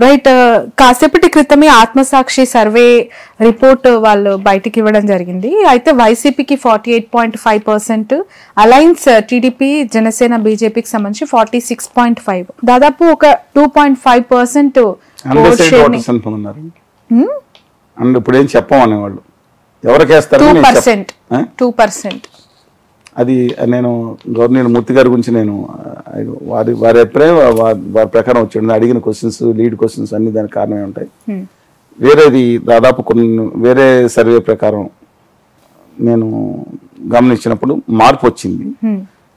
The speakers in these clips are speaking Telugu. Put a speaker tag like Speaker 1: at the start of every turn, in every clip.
Speaker 1: రైట్. కాసేపటి క్రితమే ఆత్మసాక్షి సర్వే రిపోర్ట్ వాళ్ళు బయటికి ఇవ్వడం జరిగింది. అయితే వైసీపీకి 48.5%, అలయన్స్ టీడీపీ, జనసేన, బీజేపీకి సంబంధించి 46.5, దాదాపు ఒక 2.5%
Speaker 2: ఇప్పుడు ఏం చెప్పమనే వాళ్ళు ఎవరికేస్తారు
Speaker 1: 2%.
Speaker 2: అది నేను గవర్నర్ మూర్తి గారి గురించి నేను వారి అభిప్రాయం వారి ప్రకారం వచ్చాడు. అడిగిన క్వశ్చన్స్, లీడ్ క్వశ్చన్స్ అన్ని దానికి కారణమే ఉంటాయి. వేరేది దాదాపు కొన్ని వేరే సర్వే ప్రకారం నేను గమనించినప్పుడు మార్పు వచ్చింది.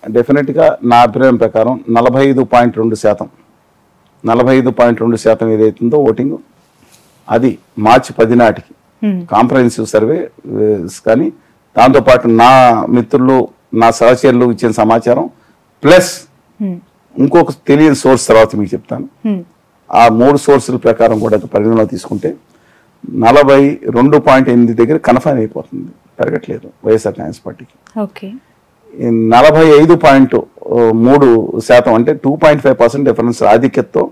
Speaker 2: డెఫినెట్గా నా అభిప్రాయం ప్రకారం 45.2% ఏదైతుందో ఓటింగ్ అది మార్చి 10 నాటికి కాంప్రహెన్సివ్ సర్వే. కానీ దాంతోపాటు నా మిత్రులు, నా సహచరులు ఇచ్చిన సమాచారం ప్లస్ ఇంకొక తెలియని సోర్స్ తర్వాత మీకు చెప్తాను. ఆ 3 సోర్సుల ప్రకారం కూడా పరిగణలో తీసుకుంటే 42.8 దగ్గర కన్ఫర్మ్ అయిపోతుంది, పెరగట్లేదు వైఎస్ఆర్ కాంగ్రెస్ పార్టీకి. 45.3% అంటే 2.5% డిఫరెన్స్ ఆధిక్యతతో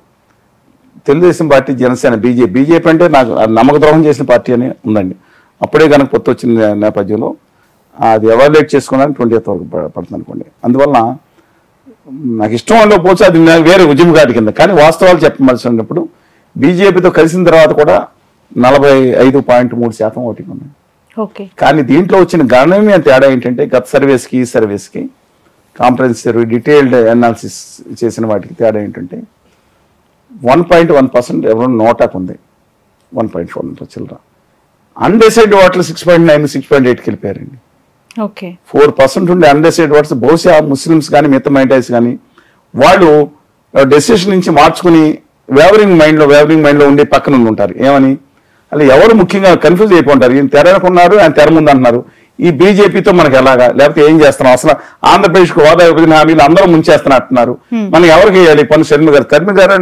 Speaker 2: తెలుగుదేశం పార్టీ, జనసేన, బీజేపీ అంటే నాకు నమ్మక ద్రోహం చేసిన పార్టీ అని ఉందండి. అప్పుడే కనుక పొత్తు వచ్చిన నేపథ్యంలో అది ఎవాల్యుయేట్ చేసుకోవడానికి 20th వరకు పడుతుంది అనుకోండి. అందువల్ల నాకు ఇష్టం ఉండకపోవచ్చు, అది వేరే ఉద్యమకాటి కింద. కానీ వాస్తవాలు చెప్పవలసినప్పుడు బీజేపీతో కలిసిన తర్వాత కూడా 45.3% ఓటింగ్ ఉన్నాయి. కానీ దీంట్లో వచ్చిన గణనీయ తేడా ఏంటంటే గత సర్వేస్కి ఈ సర్వేస్కి కాంప్రహెన్సివ్ డీటెయిల్డ్ అనాలిసిస్ చేసిన వాటికి తేడా ఏంటంటే 1.1% ఎవరో నోటాకు ఉంది, 1.4 చిల్లర. అన్డిసైడ్ ఓట్లు 6.9, 6.8కి వెళ్ళిపోయారండి. 4% ఉండే అన్డిసైడ్ ఓట్స్ బహుశా ముస్లిమ్స్ కానీ మిగతా మైనారిటీస్ కానీ వాళ్ళు డెసిషన్ నుంచి మార్చుకుని వేవరింగ్ మైండ్లో ఉండి పక్కన ఉంటారు. ఏమని అలా ఎవరు ముఖ్యంగా కన్ఫ్యూజ్ అయిపోతారు. ఈయన తెరనుకున్నారు, ఆయన తెర ముందు అంటున్నారు. ఈ బీజేపీతో మనకి ఎలాగా, లేకపోతే ఏం చేస్తున్నాం, అసలు ఆంధ్రప్రదేశ్కి హోదా విభజన హామీలు అందరూ ముంచేస్తున్నట్టున్నారు, మనం ఎవరికి వేయాలి? పన్ను షర్మి గారు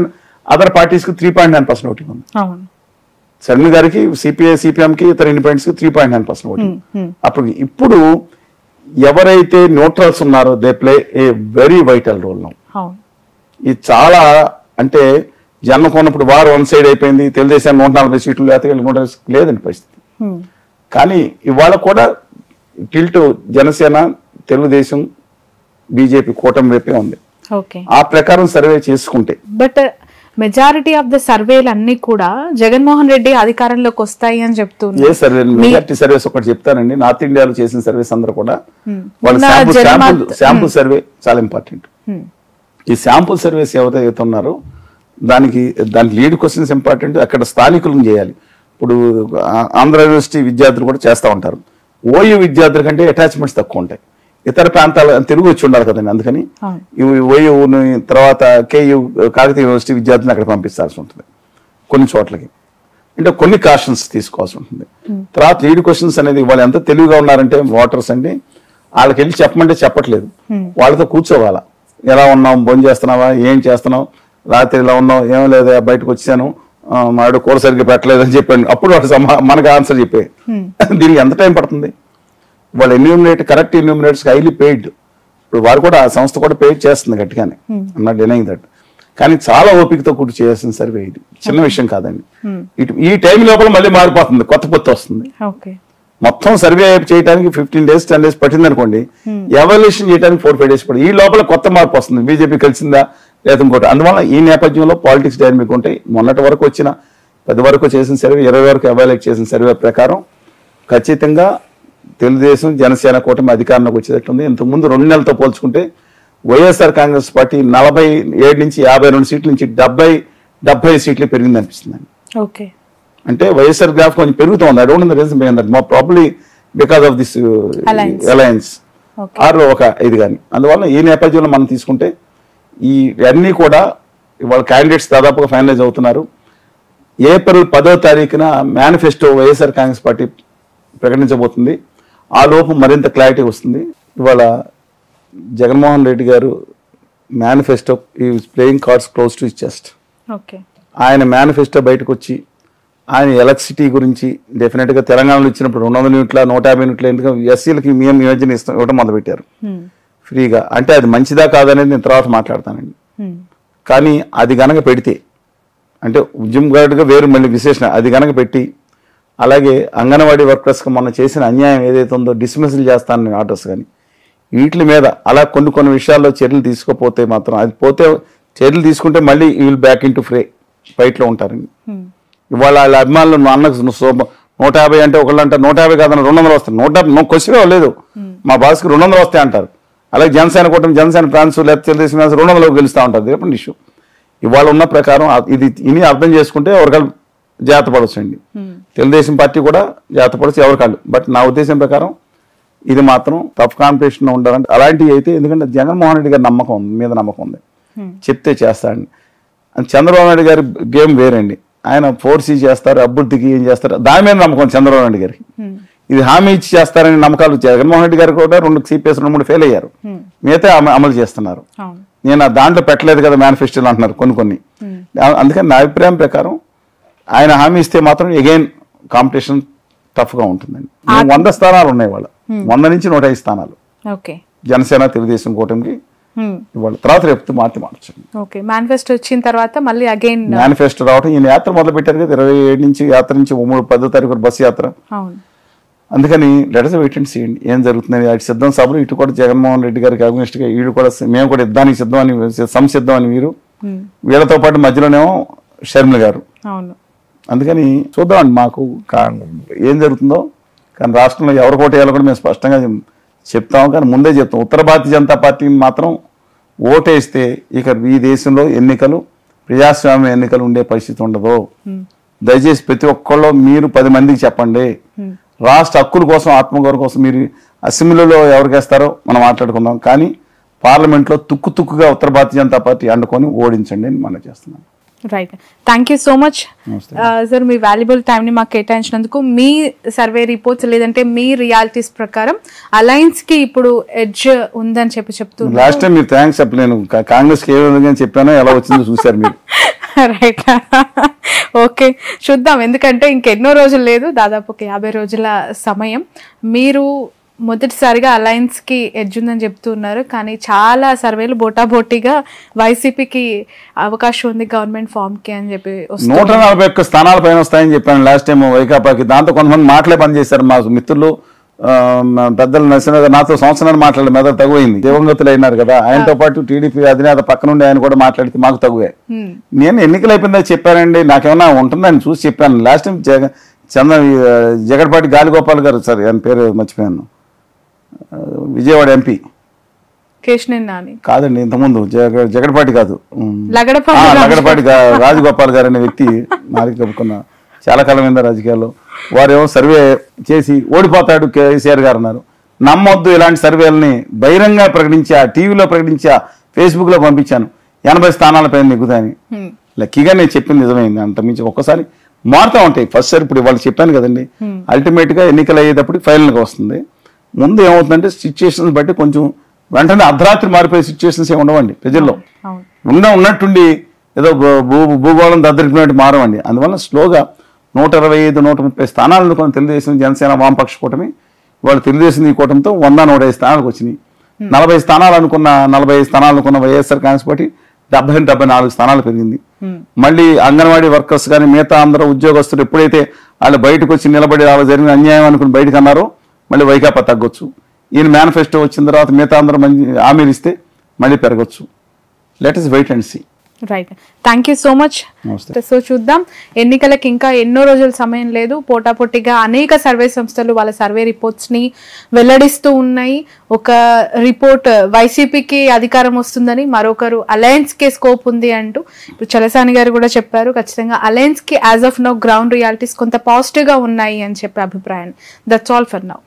Speaker 2: అదర్ పార్టీస్కి 3.9% ఓటింగ్ ఉంది. షర్మి గారికి, సిపిఎంకి, ఇతర ఇండిపెండెంట్స్కి 3.9% ఓటింగ్. ఇప్పుడు ఎవరైతే న్యూట్రల్స్ ఉన్నారో they play a very vital role now. ఇది చాలా అంటే జన్మ కొన్నప్పుడు వారు 1 సైడ్ అయిపోయింది, తెలుగుదేశం 140 సీట్లు లేదండి పరిస్థితి. కానీ ఇవాళ కూడా టిల్ట్ జనసేన, తెలుగుదేశం, బీజేపీ కూటమి వైపే ఉంది. ఆ ప్రకారం సర్వే చేసుకుంటే
Speaker 1: బట్ మెజారిటీ ఆఫ్ ద సర్వేలు అన్ని కూడా జగన్మోహన్ రెడ్డి అధికారంలోకి వస్తాయి అని చెప్తున్నారు.
Speaker 2: ఏ సర్వే? మెజారిటీ సర్వేస్ ఒకటి చెప్తానండి. నార్త్ ఇండియాలో చేసిన సర్వేస్ అందరూ కూడా వాళ్ళ శాంపుల్ సర్వే చాలా ఇంపార్టెంట్. ఈ శాంపుల్ సర్వేస్ ఎవరైతే ఉన్నారో దానికి లీడ్ క్వశ్చన్స్ ఇంపార్టెంట్. అక్కడ స్థానికులను చేయాలి. ఇప్పుడు ఆంధ్ర యూనివర్సిటీ విద్యార్థులు కూడా చేస్తూ ఉంటారు. ఓయూ విద్యార్థుల కంటే అటాచ్మెంట్స్ తక్కువ ఉంటాయి. ఇతర ప్రాంతాలు తెలుగు వచ్చి ఉండాలి కదండి. అందుకని ఓయూ తర్వాత కేయూ కాకతీయ యూనివర్సిటీ విద్యార్థులను అక్కడ పంపించాల్సి ఉంటుంది కొన్ని చోట్లకి. అంటే కొన్ని కాషన్స్ తీసుకోవాల్సి ఉంటుంది. తర్వాత లీడ్ క్వశ్చన్స్ అనేది వాళ్ళు ఎంత తెలివిగా ఉన్నారంటే ఓటర్స్ అండి, వాళ్ళకి వెళ్ళి చెప్పమంటే చెప్పట్లేదు, వాళ్ళతో కూర్చోవాలా. ఎలా ఉన్నావు, భోజనం చేస్తున్నావా, ఏం చేస్తున్నావు, రాత్రి ఇలా ఉన్నావు, ఏం లేదా, బయటకు వచ్చాను, మాడు కూర సరిగ్గా పెట్టలేదని చెప్పాను. అప్పుడు వాడు మనకు ఆన్సర్ చెప్పే. దీనికి ఎంత టైం పడుతుంది? వాళ్ళు కరెక్ట్ ఎన్యూమినేటర్స్ హైలీ పెయిడ్. ఇప్పుడు వారు కూడా ఆ సంస్థ కూడా పెయిడ్ చేస్తుంది గట్టిగానే, నాట్ డినైయింగ్ దట్. కానీ చాలా ఓపికతో కూర్చు చేయాల్సిన సర్వే ఇది, చిన్న విషయం కాదండి. ఈ టైం లోపల మళ్ళీ మారిపోతుంది, కొత్త పొత్తు వస్తుంది. మొత్తం సర్వే చేయడానికి 15 days 10 days పట్టింది అనుకోండి, ఎవాల్యుయేషన్ చేయడానికి 4-5 days పడుతుంది. ఈ లోపల కొత్త మార్పు వస్తుంది, బీజేపీ కలిసిందా లేదా ఇంకోటి. అందువల్ల ఈ నేపథ్యంలో పాలిటిక్స్ డైనమిక్ ఉంటాయి. మొన్నటి వరకు వచ్చిన 10 వరకు చేసిన సర్వే, 20 వరకు ఎవాల్యుయేట్ చేసిన సర్వే ప్రకారం ఖచ్చితంగా తెలుగుదేశం, జనసేన కూటమి అధికారంలోకి వచ్చేటట్టుంది. ఇంతకుముందు 2 నెలలతో పోల్చుకుంటే వైఎస్ఆర్ కాంగ్రెస్ పార్టీ 47 నుంచి 52 సీట్ల నుంచి 70 సీట్లు పెరిగింది అనిపిస్తుంది. అంటే వైఎస్ఆర్ గ్రాఫ్ కొంచెం పెరుగుతుంది. I don't know the reason behind that, probably because of this alliance or ఒక ఇది కానీ. అందువల్ల ఈ నేపథ్యంలో మనం తీసుకుంటే ఈ అన్నీ కూడా ఇవాళ క్యాండిడేట్స్ దాదాపుగా ఫైనలైజ్ అవుతున్నారు. ఏప్రిల్ 10వ తారీఖున మేనిఫెస్టో వైఎస్ఆర్ కాంగ్రెస్ పార్టీ ప్రకటించబోతుంది. ఆ లోపు మరింత క్లారిటీ వస్తుంది. ఇవాళ జగన్మోహన్ రెడ్డి గారు manifesto playing cards close to his chest. ఆయన మేనిఫెస్టో బయటకు వచ్చి ఆయన ఎలక్ట్రిసిటీ గురించి డెఫినెట్గా తెలంగాణలో ఇచ్చినప్పుడు 200 యూనిట్ల 150 యూనిట్ల ఎందుకంటే ఎస్సీలకి మేము యోజన ఇవ్వడం మొదలుపెట్టారు ఫ్రీగా. అంటే అది మంచిదా కాదనేది నేను తర్వాత మాట్లాడతానండి. కానీ అది గనక పెడితే అంటే ఉద్యమ గార్డుగా వేరు మళ్ళీ విశేషణ అది కనుక పెట్టి, అలాగే అంగన్వాడీ వర్కర్స్కి మొన్న చేసిన అన్యాయం ఏదైతే ఉందో డిస్మిస్లు చేస్తానని ఆర్డర్స్ కానీ వీటి మీద అలా కొన్ని విషయాల్లో చర్యలు తీసుకోపోతే మాత్రం, అది పోతే చర్యలు తీసుకుంటే మళ్ళీ ఈ విల్ బ్యాక్ ఇన్ టు ఫైట్లో ఉంటారండి. ఇవాళ వాళ్ళ అభిమానులు అన్నకు 150 అంటే ఒకళ్ళు అంటారు 150 కాదన్న 200 వస్తాయి. 150 క్వశ్చన్ లేదు, మా బాస్కి 200 వస్తాయి అంటారు. అలాగే జనసేన కూటమి, జనసేన ఫ్రాన్స్ లేకపోతే తెలుగుదేశం 200 గెలుస్తూ ఉంటారు. రేపటి ఇష్యూ ఇవాళ ఉన్న ప్రకారం ఇది ఇని అర్థం చేసుకుంటే ఎవరికాళ్ళు జాగ్రత్త పడవచ్చండి. తెలుగుదేశం పార్టీ కూడా జాగ్రత్త పడవచ్చు ఎవరికాళ్ళు. బట్ నా ఉద్దేశం ప్రకారం ఇది మాత్రం టఫ్ కాంపిటీషన్ ఉండాలంటే అలాంటివి అయితే, ఎందుకంటే జగన్మోహన్ రెడ్డి గారి మీద నమ్మకం ఉంది, చెప్తే చేస్తాడండి. చంద్రబాబు నాయుడు గారి గేమ్ వేరండి. ఆయన 4C చేస్తారు, అభివృద్ధికి ఏం చేస్తారు దాని మీద నమ్మకం చంద్రబాబు నాయుడు గారికి. ఇది హామీ ఇచ్చి చేస్తారని నమ్మకాలు జగన్మోహన్ రెడ్డి గారు కూడా 2 CPS 2-3 ఫెయిల్ అయ్యారు, మిగతా అమలు చేస్తున్నారు. నేను దాంట్లో పెట్టలేదు కదా మేనిఫెస్టోలు అంటున్నారు కొన్ని. అందుకని నా అభిప్రాయం ప్రకారం ఆయన హామీ ఇస్తే మాత్రం అగైన్ కాంపిటీషన్ టఫ్ గా ఉంటుందండి. 100 స్థానాలు ఉన్నాయి వాళ్ళ, 100 నుంచి 105 స్థానాలు జనసేన తెలుగుదేశం కూటమికి. ఇవాళ తర్వాత రేపు మార్చండి.
Speaker 1: మేనిఫెస్టో వచ్చిన తర్వాత మళ్ళీ అగైన్
Speaker 2: మేనిఫెస్టో రావటం, ఈయన యాత్ర మొదలు పెట్టారు కదా 27 నుంచి యాత్ర నుంచి 10వ తారీఖు బస్సు యాత్ర. అందుకని లెటర్స్ వెయిట్ అండ్ సీ ఏం జరుగుతుంది. అటు సిద్ధం సభలు ఇటు కూడా జగన్మోహన్ రెడ్డి గారికి అగ్నిస్ట్ గా వీళ్ళు కూడా మేము కూడా యుద్ధానికి సిద్ధం అని సంసిద్ధం అని వీరు, వీళ్ళతో పాటు మధ్యలోనేమో షర్మిల గారు. అందుకని చూద్దామండి మాకు ఏం జరుగుతుందో. కానీ రాష్ట్రంలో ఎవరు కోట వేయాలో కూడా మేము స్పష్టంగా చెప్తాము. కానీ ముందే చెప్తాం, ఉత్తర భారతీయ జనతా పార్టీని మాత్రం ఓటేస్తే ఇక ఈ దేశంలో ఎన్నికలు ప్రజాస్వామ్య ఎన్నికలు ఉండే పరిస్థితి ఉండదు. దయచేసి ప్రతి ఒక్కళ్ళు మీరు 10 మందికి చెప్పండి. రాష్ట్ర హక్కుల కోసం, ఆత్మగౌరవం కోసం మీరు అసెంబ్లీలో ఎవరికేస్తారో మనం మాట్లాడుకుందాం, కానీ పార్లమెంట్లో తుక్కుగా ఉత్తర భారతీయ జనతా పార్టీ అండుకొని ఓడించండి అని మనం చేస్తున్నాం.
Speaker 1: Right, thank you so much sir, me valuable టైంని మాకు కేటాయించినందుకు. మీ సర్వే రిపోర్ట్స్ లేదంటే మీ రియాలిటీస్ ప్రకారం అలయన్స్ కి ఇప్పుడు ఎడ్జ్ ఉందని చెప్తున్నారు.
Speaker 2: లాస్ట్ టైం మీరు థ్యాంక్స్ చెప్పలేను, కాంగ్రెస్ కి ఏ విధంగా చెప్పానో ఎలా వచ్చిందో చూసారు మీరు.
Speaker 1: రైట్, ఓకే చూద్దాం. ఎందుకంటే ఇంకెన్నో రోజులు లేదు, దాదాపు 50 రోజుల సమయం. మీరు మొదటిసారిగా అలయన్స్ కి ఎడ్జ్ ఉందని చెప్తున్నారు, కానీ చాలా సర్వేలు బోటాబోటీగా వైసీపీకి అవకాశం ఉంది గవర్నమెంట్ ఫామ్ కి అని చెప్పి
Speaker 2: 141 స్థానాల పైన వస్తాయని చెప్పాను లాస్ట్ టైం వైకాపాకి. దాంతో కొంతమంది మాటలే పనిచేశారు. మా మిత్రులు పెద్దలు నరసింహ గారు నాతో సంవత్సరాలు మాట్లాడలేదు, మెదడు తగువైంది. దివంగతులు అయినారు కదా, ఆయనతో పాటు టీడీపీ అధినేత పక్క నుండి ఆయన కూడా మాట్లాడితే మాకు తగువే. నేను ఎన్నికలు అయిపోయిందా చెప్పానండి, నాకేమన్నా ఉంటుందని చూసి చెప్పాను. లాస్ట్ టైం జగడ్పాటి గాలిగోపాల్ గారు, సార్ ఆయన పేరు మర్చిపోయాను, విజయవాడ ఎంపీ కాదండి, ఇంతకుముందు జగడ్పాటి కాదు, లగడపాటి రాజగోపాల్ గారు అనే వ్యక్తి నాకు చెప్పుకున్న చాలా కాలం మీద రాజకీయాల్లో. వారేమో సర్వే చేసి ఓడిపోతాడు కేసీఆర్ గారు అన్నారు. నమ్మొద్దు ఇలాంటి సర్వేలని బహిరంగ ప్రకటించా, టీవీలో ప్రకటించా, ఫేస్బుక్ లో పంపించాను 80 స్థానాల పైన నెగ్గుతాయని. లక్కీగా నేను చెప్పింది నిజమైంది. అంత మించి ఒక్కసారి మారుతూ ఉంటాయి. ఫస్ట్ సార్ ఇప్పుడు వాళ్ళు చెప్పాను కదండి, అల్టిమేట్ గా ఎన్నికలు అయ్యేటప్పుడు ఫైనల్ గా వస్తుంది. ముందు ఏమవుతుందంటే సిచ్యుయేషన్స్ బట్టి కొంచెం వెంటనే అర్ధరాత్రి మారిపోయే సిచ్యుయేషన్స్ ఏమి ఉండవండి ప్రజల్లో. ఉన్నట్టుండి ఏదో భూగోళం దద్దరికినట్టు మారవండి. అందువల్ల స్లోగా 125, 130 స్థానాలను కొన్ని తెలుగుదేశం, జనసేన, వామపక్ష కూటమి, వాళ్ళు తెలుగుదేశం ఈ కూటమితో 101 స్థానాలకు వచ్చినాయి. 40 స్థానాలు అనుకున్న వైఎస్ఆర్ కాంగ్రెస్ పార్టీ 74 స్థానాలు పెరిగింది. మళ్ళీ అంగన్వాడీ వర్కర్స్ కానీ మిగతా అందరూ ఉద్యోగస్తులు ఎప్పుడైతే వాళ్ళు బయటకు వచ్చి నిలబడి వాళ్ళ జరిగిన అన్యాయం అనుకుని బయటకు అన్నారో మళ్ళీ వైకాపా తగ్గొచ్చు. ఈయన మేనిఫెస్టో వచ్చిన తర్వాత మిగతా అందరూ మంచి హామీలు ఇస్తే మళ్ళీ పెరగచ్చు. Let us wait and see.
Speaker 1: Right, thank you so much. So చూద్దాం, ఎన్నికలకి ఇంకా ఎన్నో రోజుల సమయం లేదు. పోటాపోటీగా అనేక సర్వే సంస్థలు వాళ్ళ సర్వే రిపోర్ట్స్ ని వెల్లడిస్తూ ఉన్నాయి. ఒక రిపోర్ట్ వైసీపీకి అధికారం వస్తుందని, మరొకరు అలయన్స్ కే స్కోప్ ఉంది అంటూ ఇప్పుడు చలసాని గారు కూడా చెప్పారు. ఖచ్చితంగా అలయన్స్ కి as of now ground realities కొంత పాజిటివ్ గా ఉన్నాయి అని చెప్పే అభిప్రాయం. That's all for now.